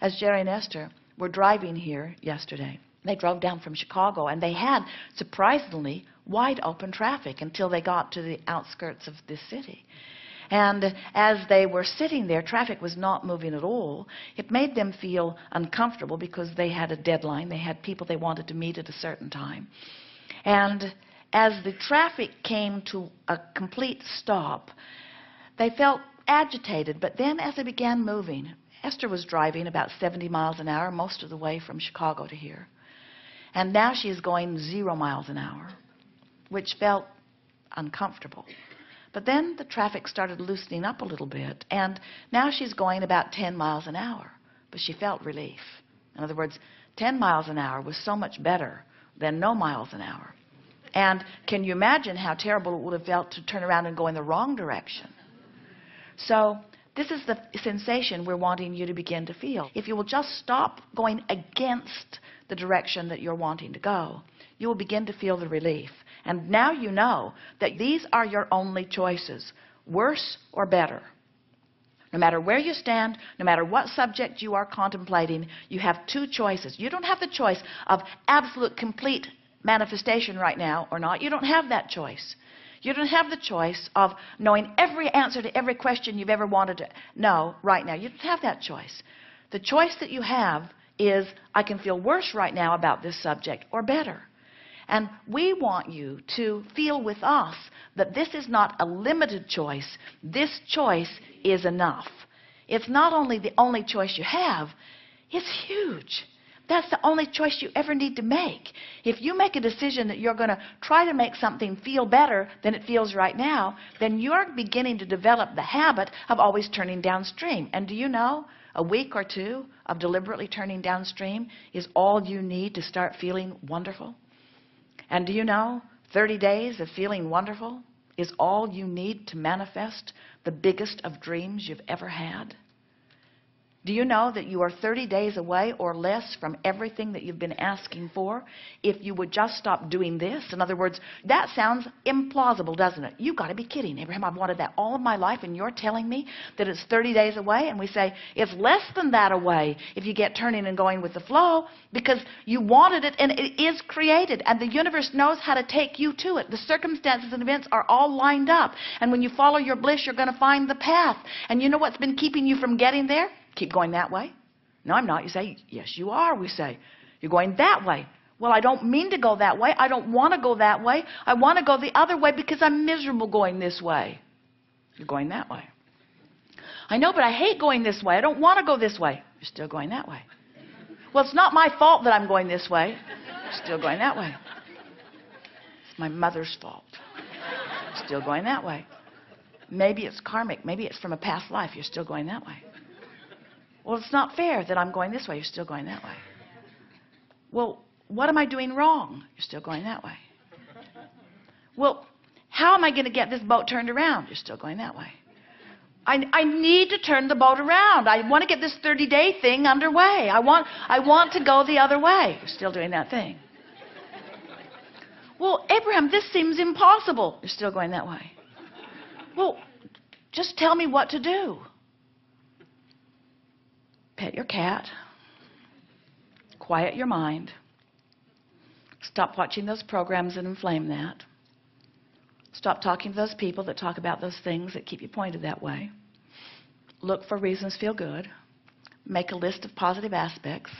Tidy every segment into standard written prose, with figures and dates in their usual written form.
as Jerry and Esther were driving here yesterday, they drove down from Chicago, and they had surprisingly wide open traffic until they got to the outskirts of this city. And as they were sitting there, traffic was not moving at all. It made them feel uncomfortable because they had a deadline. They had people they wanted to meet at a certain time. And as the traffic came to a complete stop, they felt agitated. But then as they began moving, Esther was driving about 70 miles an hour most of the way from Chicago to here. And now she's going 0 miles an hour, which felt uncomfortable. But then the traffic started loosening up a little bit, and now she's going about 10 miles an hour. But she felt relief. In other words, 10 miles an hour was so much better than no miles an hour. And can you imagine how terrible it would have felt to turn around and go in the wrong direction? So this is the sensation we're wanting you to begin to feel. If you will just stop going against the direction that you're wanting to go, you will begin to feel the relief. And now you know that these are your only choices, worse or better. No matter where you stand, no matter what subject you are contemplating, you have two choices. You don't have the choice of absolute, complete manifestation right now or not. You don't have that choice. You don't have the choice of knowing every answer to every question you've ever wanted to know right now. You don't have that choice. The choice that you have is, I can feel worse right now about this subject or better. And we want you to feel with us that this is not a limited choice. This choice is enough. It's not only the only choice you have, it's huge. That's the only choice you ever need to make. If you make a decision that you're going to try to make something feel better than it feels right now, then you're beginning to develop the habit of always turning downstream. And do you know, a week or two of deliberately turning downstream is all you need to start feeling wonderful? And do you know, 30 days of feeling wonderful is all you need to manifest the biggest of dreams you've ever had? Do you know that you are 30 days away or less from everything that you've been asking for if you would just stop doing this? In other words, that sounds implausible, doesn't it? You've got to be kidding, Abraham. I've wanted that all of my life, and you're telling me that it's 30 days away? And we say, it's less than that away if you get turning and going with the flow, because you wanted it, and it is created, and the universe knows how to take you to it. The circumstances and events are all lined up, and when you follow your bliss, you're going to find the path. And you know what's been keeping you from getting there? Keep going that way? No, I'm not. You say, yes, you are. We say, you're going that way. Well, I don't mean to go that way. I don't want to go that way. I want to go the other way because I'm miserable going this way. You're going that way. I know, but I hate going this way. I don't want to go this way. You're still going that way. Well, it's not my fault that I'm going this way. You're still going that way. It's my mother's fault. You're still going that way. Maybe it's karmic. Maybe it's from a past life. You're still going that way. Well, it's not fair that I'm going this way. You're still going that way. Well, what am I doing wrong? You're still going that way. Well, how am I going to get this boat turned around? You're still going that way. I need to turn the boat around. I want to get this 30-day thing underway. I want to go the other way. You're still doing that thing. Well, Abraham, this seems impossible. You're still going that way. Well, just tell me what to do. Pet your cat. Quiet your mind. Stop watching those programs that inflame that. Stop talking to those people that talk about those things that keep you pointed that way. Look for reasons to feel good. Make a list of positive aspects.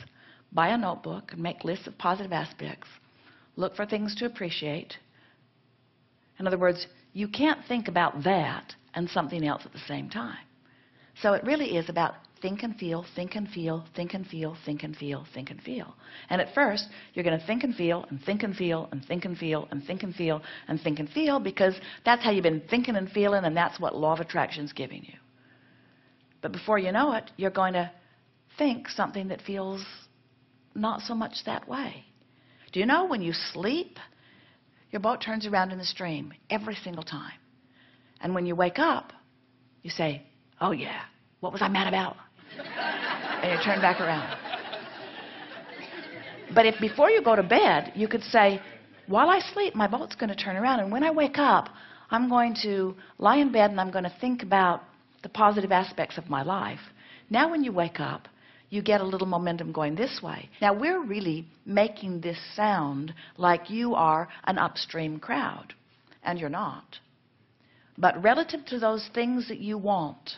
Buy a notebook and make lists of positive aspects. Look for things to appreciate. In other words, you can't think about that and something else at the same time. So it really is about think and feel, think and feel, think and feel, think and feel, think and feel. And at first, you're going to think and feel and think and feel and think and feel and think and feel and think and feel, because that's how you've been thinking and feeling, and that's what law of attraction's giving you. But before you know it, you're going to think something that feels not so much that way. Do you know when you sleep, your boat turns around in the stream every single time. And when you wake up, you say, oh yeah, what was I mad about? And you turn back around. But if before you go to bed, you could say, while I sleep, my boat's going to turn around, and when I wake up, I'm going to lie in bed and I'm going to think about the positive aspects of my life. Now when you wake up, you get a little momentum going this way. Now, we're really making this sound like you are an upstream crowd, and you're not. But relative to those things that you want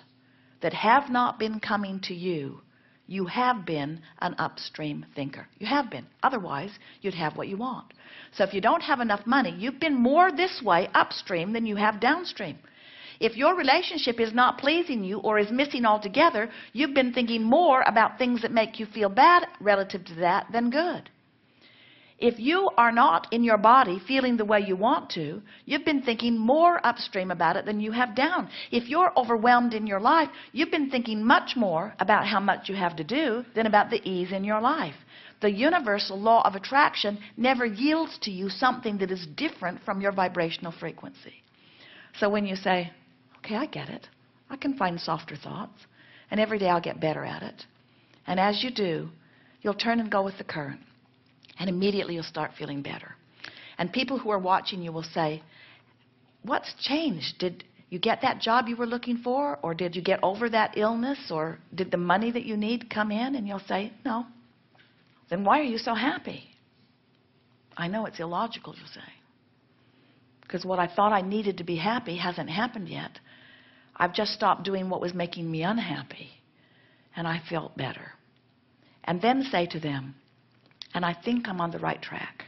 that have not been coming to you, you have been an upstream thinker. You have been. Otherwise, you'd have what you want. So if you don't have enough money, you've been more this way upstream than you have downstream. If your relationship is not pleasing you or is missing altogether, you've been thinking more about things that make you feel bad relative to that than good. If you are not in your body feeling the way you want to, you've been thinking more upstream about it than you have down. If you're overwhelmed in your life, you've been thinking much more about how much you have to do than about the ease in your life. The universal law of attraction never yields to you something that is different from your vibrational frequency. So when you say, okay, I get it. I can find softer thoughts. And every day I'll get better at it. And as you do, you'll turn and go with the current. And immediately you'll start feeling better. And people who are watching you will say, what's changed? Did you get that job you were looking for? Or did you get over that illness? Or did the money that you need come in? And you'll say, no. Then why are you so happy? I know it's illogical, you'll say. Because what I thought I needed to be happy hasn't happened yet. I've just stopped doing what was making me unhappy. And I felt better. And then say to them, and I think I'm on the right track.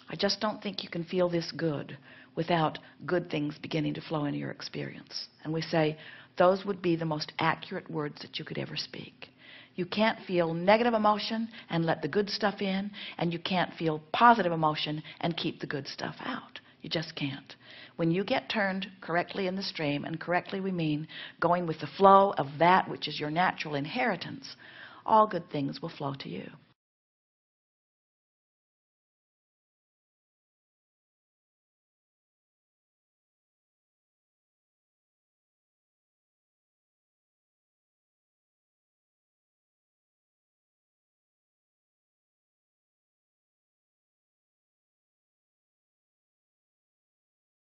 I just don't think you can feel this good without good things beginning to flow into your experience. And we say, those would be the most accurate words that you could ever speak. You can't feel negative emotion and let the good stuff in, and you can't feel positive emotion and keep the good stuff out. You just can't. When you get turned correctly in the stream, and correctly we mean going with the flow of that which is your natural inheritance, all good things will flow to you.